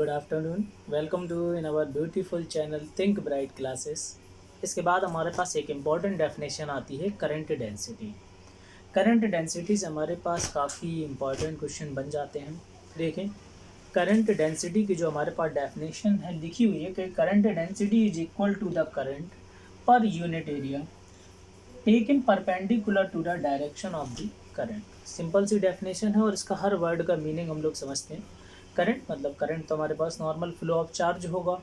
Good afternoon. Welcome to in our beautiful channel think bright classes. इसके बाद हमारे पास एक इम्पॉर्टेंट डेफिनेशन आती है करंट डेंसिटी। करंट डेंसिटी से हमारे पास काफ़ी इम्पॉर्टेंट क्वेश्चन बन जाते हैं। देखें, करंट डेंसिटी की जो हमारे पास डेफिनेशन है लिखी हुई है कि current density is equal to the current per unit area taken perpendicular to the direction of the current. Simple सी डेफिनेशन है और इसका हर वर्ड का मीनिंग हम लोग समझते हैं। करंट मतलब करंट तो हमारे पास नॉर्मल फ्लो ऑफ चार्ज होगा।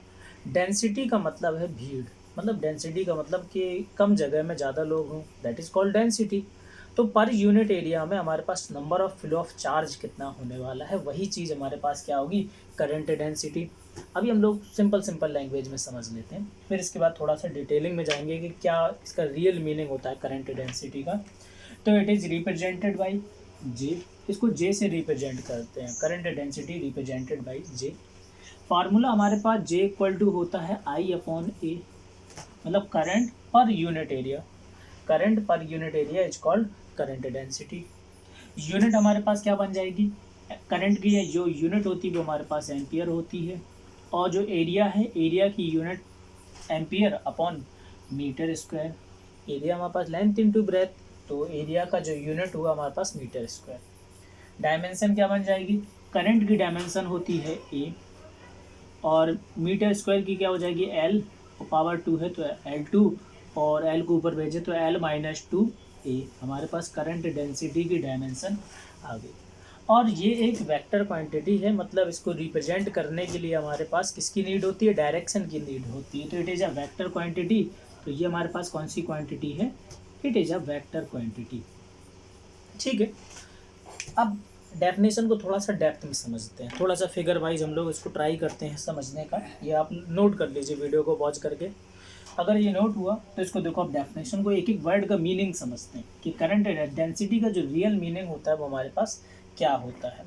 डेंसिटी का मतलब है भीड़, मतलब डेंसिटी का मतलब कि कम जगह में ज़्यादा लोग हों, दैट इज़ कॉल्ड डेंसिटी। तो पर यूनिट एरिया में हमारे पास number of flow of charge कितना होने वाला है, वही चीज़ हमारे पास क्या होगी, करंट डेंसिटी। अभी हम लोग सिंपल लैंग्वेज में समझ लेते हैं, फिर इसके बाद थोड़ा सा डिटेलिंग में जाएंगे कि क्या इसका रियल मीनिंग होता है करंट डेंसिटी का। तो इट इज़ रिप्रेजेंटेड बाई जे, इसको जे से रिप्रेजेंट करते हैं, current density represented by J. Formula हमारे पास जे इक्वल टू होता है आई अपॉन ए, मतलब current per unit area. Current per unit area is called current density. Unit हमारे पास क्या बन जाएगी, करंट की जो यूनिट होती है वो हमारे पास एम्पियर होती है, और जो एरिया है, एरिया की unit ampere upon metre square. Area हमारे पास लेंथ इंटू ब्रेथ, तो एरिया का जो यूनिट हुआ हमारे पास मीटर स्क्वायर। डायमेंशन क्या बन जाएगी, करंट की डायमेंशन होती है ए, और मीटर स्क्वायर की क्या हो जाएगी एल, पावर 2 है तो L2, और एल को ऊपर भेजे तो L-2 ए। हमारे पास करंट डेंसिटी की डायमेंशन आ गई। और ये एक वेक्टर क्वांटिटी है, मतलब इसको रिप्रेजेंट करने के लिए हमारे पास किसकी नीड होती है, डायरेक्शन की नीड होती है। तो it is a vector quantity. तो ये हमारे पास कौन सी क्वांटिटी है, it is a vector quantity. ठीक है, अब डेफिनेशन को थोड़ा सा डेप्थ में समझते हैं, थोड़ा सा फिगर वाइज हम लोग इसको ट्राई करते हैं समझने का। ये आप नोट कर लीजिए वीडियो को पॉज करके। अगर ये नोट हुआ तो इसको देखो, आप डेफिनेशन को एक एक वर्ड का मीनिंग समझते हैं कि करंट डेंसिटी का जो रियल मीनिंग होता है वो हमारे पास क्या होता है।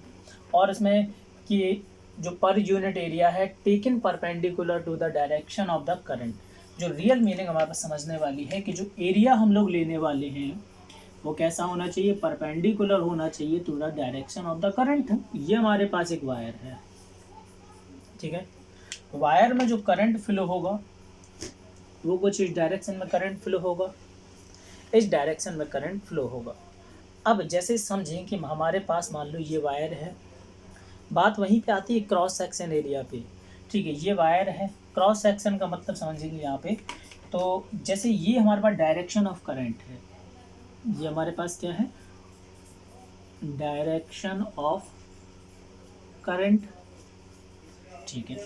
और इसमें कि जो पर यूनिट एरिया है taken perpendicular to the direction of the current, जो रियल मीनिंग हमारे पास समझने वाली है कि जो एरिया हम लोग लेने वाले हैं वो कैसा होना चाहिए, परपेंडिकुलर होना चाहिए to the direction of the current. ये हमारे पास एक वायर है, ठीक है। वायर में जो करंट फ्लो होगा वो कुछ इस डायरेक्शन में करंट फ्लो होगा, इस डायरेक्शन में करंट फ्लो होगा। अब जैसे समझें कि हमारे पास मान लो ये वायर है, बात वहीं पे आती है क्रॉस सेक्शन एरिया पे। ठीक है, ये वायर है, क्रॉस सेक्शन का मतलब समझेंगे यहाँ पे। तो जैसे ये हमारे पास डायरेक्शन ऑफ करंट है, ये हमारे पास क्या है, डायरेक्शन ऑफ करंट। ठीक है,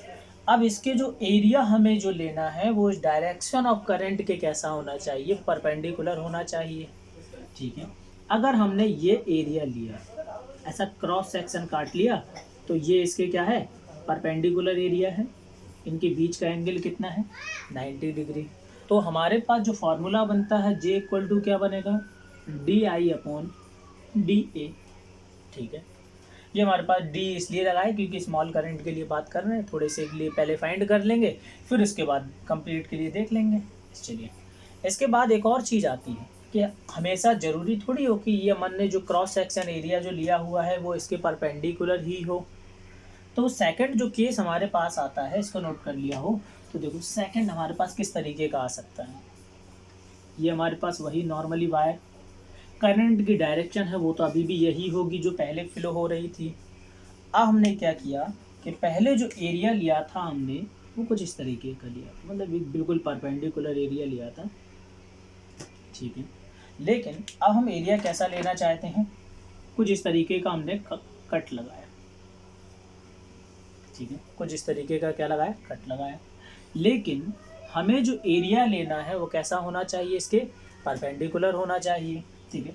अब इसके जो एरिया हमें जो लेना है वो इस डायरेक्शन ऑफ करंट के कैसा होना चाहिए, परपेंडिकुलर होना चाहिए। ठीक है, अगर हमने ये एरिया लिया, ऐसा क्रॉस सेक्शन काट लिया, तो ये इसके क्या है, परपेंडिकुलर एरिया है। इनके बीच का एंगल कितना है, 90 डिग्री। तो हमारे पास जो फार्मूला बनता है जे इक्वल टू क्या बनेगा, डी आई अपॉन डी ए। ठीक है, ये हमारे पास डी इसलिए लगाए क्योंकि स्मॉल करंट के लिए बात कर रहे हैं, थोड़े से के लिए पहले फाइंड कर लेंगे, फिर उसके बाद कंप्लीट के लिए देख लेंगे। चलिए, इसके बाद एक और चीज़ आती है कि हमेशा ज़रूरी थोड़ी हो कि ये मन ने जो क्रॉस सेक्शन एरिया जो लिया हुआ है वो इसके परपेंडिकुलर ही हो। तो सेकंड जो केस हमारे पास आता है, इसको नोट कर लिया हो तो देखो, सेकंड हमारे पास किस तरीके का आ सकता है। ये हमारे पास वही नॉर्मली वायर, करंट की डायरेक्शन है वो तो अभी भी यही होगी जो पहले फ्लो हो रही थी। अब हमने क्या किया कि पहले जो एरिया लिया था हमने वो कुछ इस तरीके का लिया, मतलब एक बिल्कुल परपेंडिकुलर एरिया लिया था। ठीक है, लेकिन अब हम एरिया कैसा लेना चाहते हैं, कुछ इस तरीके का हमने कट लगाया। ठीक है, कुछ इस तरीके का क्या लगाया, कट लगाया। लेकिन हमें जो एरिया लेना है वो कैसा होना चाहिए, इसके परपेंडिकुलर होना चाहिए। ठीक है,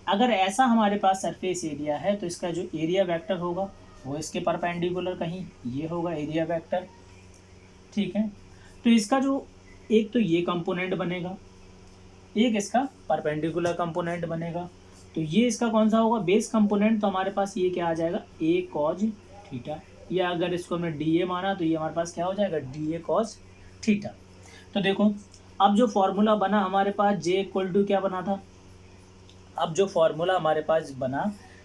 अगर ऐसा हमारे पास सरफेस एरिया है तो इसका जो एरिया वेक्टर होगा वो इसके परपेंडिकुलर कहीं ये होगा एरिया वेक्टर। ठीक है, तो इसका जो एक तो ये कंपोनेंट बनेगा, एक इसका परपेंडिकुलर कंपोनेंट बनेगा। तो ये इसका कौन सा होगा, बेस कंपोनेंट। तो हमारे पास ये क्या आ जाएगा, ए कॉज थीटा, या अगर इसको हमने डी ए माना तो ये हमारे पास क्या हो जाएगा, डी ए कॉज थीटा। तो देखो, अब जो फॉर्मूला बना हमारे पास जे इक्वल टू क्या बना था, अब जो फॉर्मूला हमारे पास बना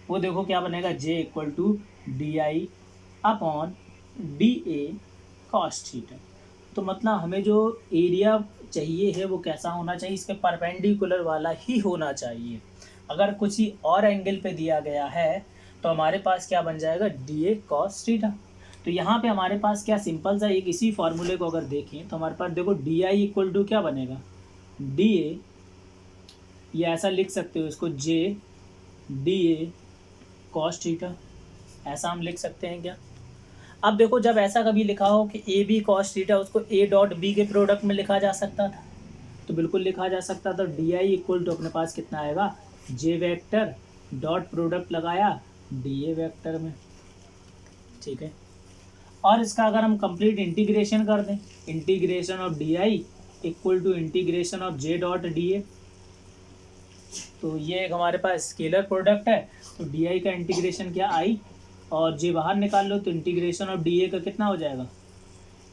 वो देखो क्या बनेगा, J equal to D I upon D A cos theta. तो मतलब हमें जो एरिया चाहिए है वो कैसा होना चाहिए, इसके परपेंडिकुलर वाला ही होना चाहिए। अगर कुछ ही और एंगल पे दिया गया है तो हमारे पास क्या बन जाएगा, डी ए कॉस थीटा। तो यहाँ पे हमारे पास क्या सिंपल सा एक इसी फॉर्मूले को अगर देखें तो हमारे पास देखो डी आई इक्वल टू क्या बनेगा, डी ए, ये ऐसा लिख सकते हो इसको, जे डी ए कॉस थीटा, ऐसा हम लिख सकते हैं क्या। अब देखो जब ऐसा कभी लिखा हो कि ए बी कॉस थीटा, उसको ए डॉट बी के प्रोडक्ट में लिखा जा सकता था, तो बिल्कुल लिखा जा सकता था। डी आई इक्वल टू अपने पास कितना आएगा, जे वेक्टर डॉट प्रोडक्ट लगाया डी ए वेक्टर में, ठीक है। और इसका अगर हम कंप्लीट इंटीग्रेशन कर दें, integration of D I equal to integration of J dot D A, तो ये एक हमारे पास स्केलर प्रोडक्ट है, तो डी आई का इंटीग्रेशन क्या, आई, और जे बाहर निकाल लो तो इंटीग्रेशन ऑफ डी ए का कितना हो जाएगा,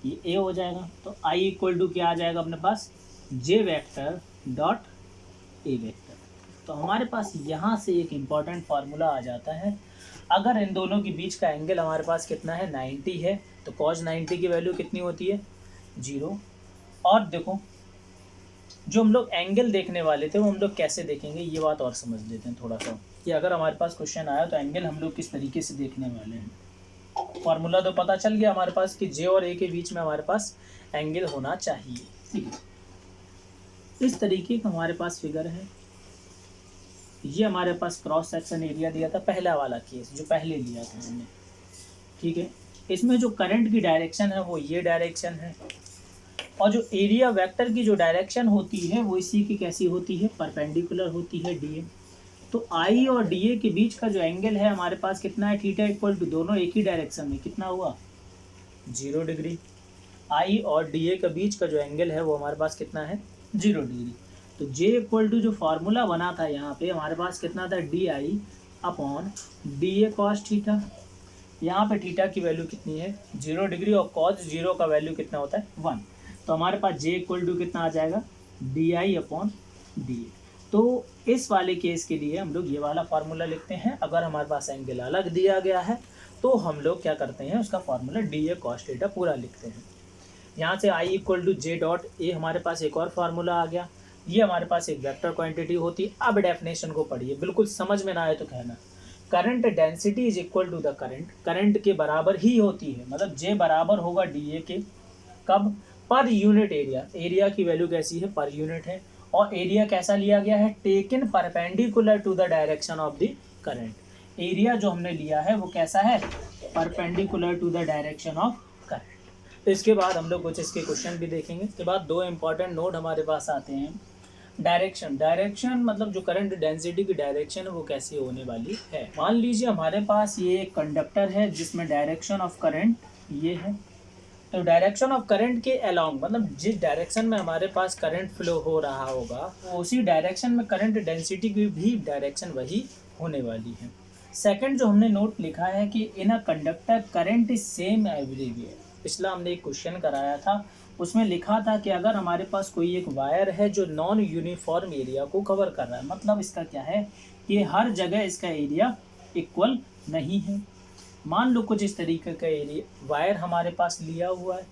ये ए हो जाएगा। तो आई इक्वल टू क्या आ जाएगा अपने पास, जे वेक्टर डॉट ए वेक्टर। तो हमारे पास यहाँ से एक इम्पॉर्टेंट फार्मूला आ जाता है, अगर इन दोनों के बीच का एंगल हमारे पास कितना है, 90 है, तो कॉस 90 की वैल्यू कितनी होती है, 0। और देखो जो हम लोग एंगल देखने वाले थे वो हम लोग कैसे देखेंगे, ये बात और समझ लेते हैं थोड़ा सा, कि अगर हमारे पास क्वेश्चन आया तो एंगल हम लोग किस तरीके से देखने वाले हैं। फॉर्मूला तो पता चल गया हमारे पास कि जे और ए के बीच में हमारे पास एंगल होना चाहिए, ठीक है। इस तरीके का हमारे पास फिगर है, ये हमारे पास क्रॉस सेक्शन एरिया दिया था, पहला वाला केस जो पहले लिया था हमने, ठीक है। इसमें जो करंट की डायरेक्शन है वो ये डायरेक्शन है, और जो एरिया वेक्टर की जो डायरेक्शन होती है वो इसी की कैसी होती है, परपेंडिकुलर होती है, डी ए। तो आई और डी ए के बीच का जो एंगल है हमारे पास कितना है, थीटा इक्वल टू, दोनों एक ही डायरेक्शन में, कितना हुआ, 0 डिग्री। आई और डी ए के बीच का जो एंगल है वो हमारे पास कितना है, 0 डिग्री। तो जे इक्वल टू जो फार्मूला बना था यहाँ पे हमारे पास कितना था, D I upon D A cos theta. यहाँ पे थीटा की वैल्यू कितनी है, 0 डिग्री, और कॉस 0 का वैल्यू कितना होता है, 1। तो हमारे पास जे इक्वल टू कितना आ जाएगा, D I upon D A. तो इस वाले केस के लिए हम लोग ये वाला फार्मूला लिखते हैं। अगर हमारे पास एंगल अलग दिया गया है तो हम लोग क्या करते हैं, उसका formula D A cos theta पूरा लिखते हैं। यहाँ से I equal to J dot A, हमारे पास एक और फार्मूला आ गया, ये हमारे पास एक वेक्टर क्वांटिटी होती है। अब डेफिनेशन को पढ़िए, बिल्कुल समझ में ना आए तो कहना। Current density is equal to the current, current के बराबर ही होती है, मतलब जे बराबर होगा डी ए के, कब, पर यूनिट एरिया, एरिया की वैल्यू कैसी है, पर यूनिट है, और एरिया कैसा लिया गया है, taken perpendicular to the direction of the current. Area जो हमने लिया है वो कैसा है, perpendicular to the direction of current. तो इसके बाद हम लोग कुछ इसके क्वेश्चन भी देखेंगे। इसके बाद दो इंपॉर्टेंट नोट हमारे पास आते हैं। डायरेक्शन, डायरेक्शन मतलब जो करंट डेंसिटी की डायरेक्शन है वो कैसी होने वाली है। मान लीजिए हमारे पास ये एक कंडक्टर है जिसमें डायरेक्शन ऑफ करंट ये है, तो डायरेक्शन ऑफ करंट के अलोंग, मतलब जिस डायरेक्शन में हमारे पास करंट फ्लो हो रहा होगा उसी डायरेक्शन में करंट डेंसिटी की भी डायरेक्शन वही होने वाली है। सेकंड जो हमने नोट लिखा है कि in a conductor current is same everywhere. पिछला हमने एक क्वेश्चन कराया था, उसमें लिखा था कि अगर हमारे पास कोई एक वायर है जो नॉन यूनिफॉर्म एरिया को कवर कर रहा है, मतलब इसका क्या है कि हर जगह इसका एरिया इक्वल नहीं है। मान लो कुछ इस तरीके का एरिया वायर हमारे पास लिया हुआ है,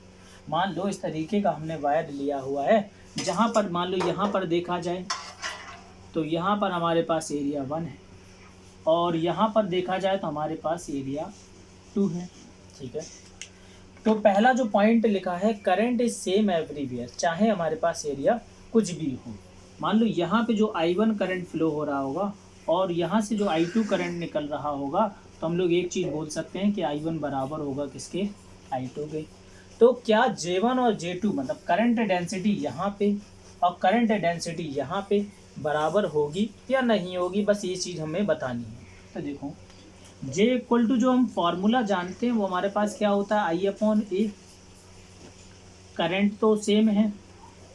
मान लो इस तरीके का हमने वायर लिया हुआ है, जहाँ पर मान लो यहाँ पर देखा जाए तो यहाँ पर हमारे पास एरिया 1 है, और यहाँ पर देखा जाए तो हमारे पास एरिया 2 है, ठीक है। तो पहला जो पॉइंट लिखा है करंट इज सेम एवरीवेयर, चाहे हमारे पास एरिया कुछ भी हो। मान लो यहाँ पे जो I1 करंट फ्लो हो रहा होगा और यहाँ से जो I2 करंट निकल रहा होगा, तो हम लोग एक चीज़ बोल सकते हैं कि I1 बराबर होगा किसके, I2 के। तो क्या J1 और J2 मतलब करंट डेंसिटी यहाँ पे और करंट डेंसिटी यहाँ पे बराबर होगी या नहीं होगी, बस ये चीज़ हमें बतानी है। तो देखो J इक्वल टू जो हम फॉर्मूला जानते हैं वो हमारे पास क्या होता है, I अपॉन ए। करंट तो सेम है,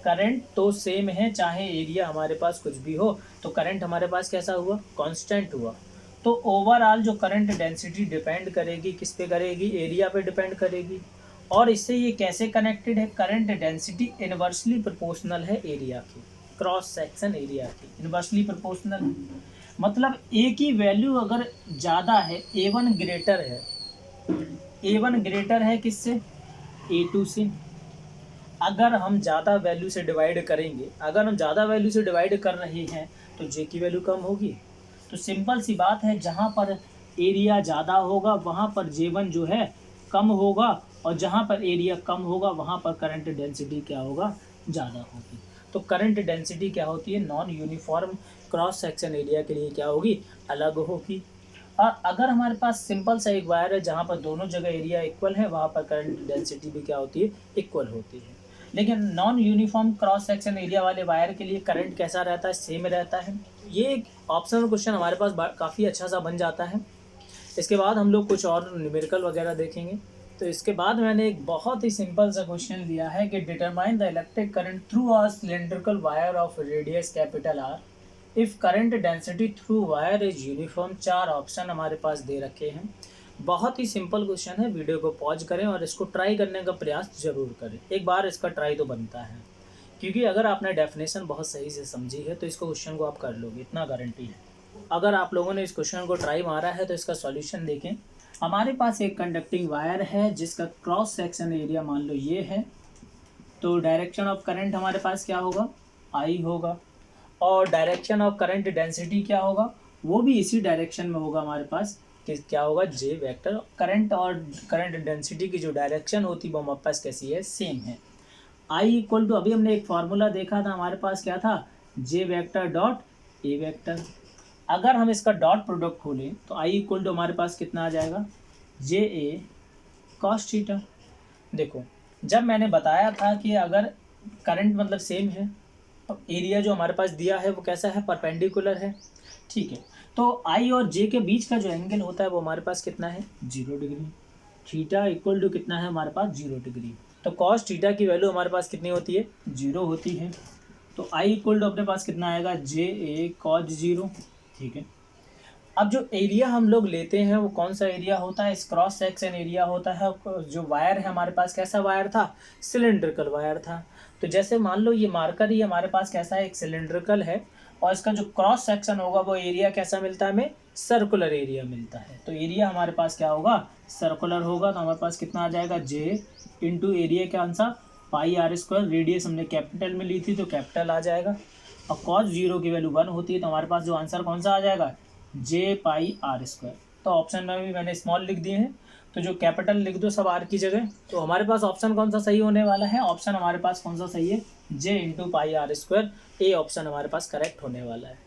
करंट तो सेम है, चाहे एरिया हमारे पास कुछ भी हो, तो करंट हमारे पास कैसा हुआ, कांस्टेंट हुआ। तो ओवरऑल जो करंट डेंसिटी डिपेंड करेगी किस पे करेगी, एरिया पे डिपेंड करेगी। और इससे ये कैसे कनेक्टेड है, करंट डेंसिटी इनवर्सली प्रोपोर्शनल है एरिया की, क्रॉस सेक्शन एरिया की इनवर्सली प्रोपोर्शनल है। मतलब ए की वैल्यू अगर ज़्यादा है, A1 ग्रेटर है, A1 ग्रेटर है किससे, A2 से। अगर हम ज़्यादा वैल्यू से डिवाइड करेंगे, अगर हम ज़्यादा वैल्यू से डिवाइड कर रहे हैं तो J की वैल्यू कम होगी। तो सिंपल सी बात है, जहाँ पर एरिया ज़्यादा होगा वहाँ पर J1 जो है कम होगा, और जहाँ पर एरिया कम होगा वहाँ पर करंट डेंसिटी क्या होगा, ज़्यादा होगी। तो करंट डेंसिटी क्या होती है, non uniform cross section area के लिए क्या होगी, अलग होगी। और अगर हमारे पास सिंपल सा एक वायर है जहाँ पर दोनों जगह एरिया इक्वल है, वहाँ पर करंट डेंसिटी भी क्या होती है, इक्वल होती है। लेकिन non uniform cross section area वाले वायर के लिए करंट कैसा रहता है, सेम रहता है। ये एक ऑप्शनल क्वेश्चन हमारे पास काफ़ी अच्छा सा बन जाता है। इसके बाद हम लोग कुछ और न्यूमेरिकल वगैरह देखेंगे। तो इसके बाद मैंने एक बहुत ही सिंपल सा क्वेश्चन दिया है कि determine the electric current through a cylindrical wire of radius capital R if current density through wire is uniform. 4 option हमारे पास दे रखे हैं। बहुत ही सिंपल क्वेश्चन है, वीडियो को पॉज करें और इसको ट्राई करने का प्रयास जरूर करें। एक बार इसका ट्राई तो बनता है, क्योंकि अगर आपने डेफिनेशन बहुत सही से समझी है तो इसको क्वेश्चन को आप कर लोगे, इतना गारंटी है। अगर आप लोगों ने इस क्वेश्चन को ट्राई मारा है तो इसका सॉल्यूशन देखें। हमारे पास एक कंडक्टिंग वायर है जिसका क्रॉस सेक्शन एरिया मान लो ये है। तो डायरेक्शन ऑफ करंट हमारे पास क्या होगा, आई होगा, और डायरेक्शन ऑफ करंट डेंसिटी क्या होगा, वो भी इसी डायरेक्शन में होगा हमारे पास, कि क्या होगा, जे वेक्टर। करंट और करंट डेंसिटी की जो डायरेक्शन होती है वो हमारे पास कैसी है, सेम है। आई इक्वल टू, अभी हमने एक फार्मूला देखा था, हमारे पास क्या था, जे वेक्टर डॉट ए वेक्टर। अगर हम इसका डॉट प्रोडक्ट खोलें तो आई इक्वल टू हमारे पास कितना आ जाएगा, जे ए कॉस थीटा। देखो, जब मैंने बताया था कि अगर करंट मतलब सेम है तो एरिया जो हमारे पास दिया है वो कैसा है, परपेंडिकुलर है, ठीक है। तो आई और जे के बीच का जो एंगल होता है वो हमारे पास कितना है, 0 डिग्री। थीटा इक्वल टू कितना है हमारे पास, 0 डिग्री। तो कॉस थीटा की वैल्यू हमारे पास कितनी होती है, 0 होती है। तो आई इक्वल टू अपने पास कितना आएगा, जे ए कॉस 0, ठीक है। अब जो एरिया हम लोग लेते हैं वो कौन सा एरिया होता है, इस क्रॉस सेक्शन एरिया होता है। जो वायर है हमारे पास कैसा वायर था, सिलेंड्रिकल वायर था। तो जैसे मान लो ये मार्कर ही हमारे पास कैसा है, एक सिलेंड्रिकल है, और इसका जो क्रॉस सेक्शन होगा वो एरिया कैसा मिलता है हमें, सर्कुलर एरिया मिलता है। तो एरिया हमारे पास क्या होगा, सर्कुलर होगा। तो हमारे पास कितना आ जाएगा, जे इंटू एरिया के answer pi R square. Radius हमने कैपिटल में ली थी तो कैपिटल आ जाएगा, और कॉस 0 की वैल्यू 1 होती है। तो हमारे पास जो आंसर कौन सा आ जाएगा, जे पाई आर स्क्वायर। तो ऑप्शन में भी मैंने स्मॉल लिख दिए हैं, तो जो कैपिटल लिख दो सब आर की जगह। तो हमारे पास ऑप्शन कौन सा सही होने वाला है, ऑप्शन हमारे पास कौन सा सही है, J into pi R square. A option हमारे पास करेक्ट होने वाला है।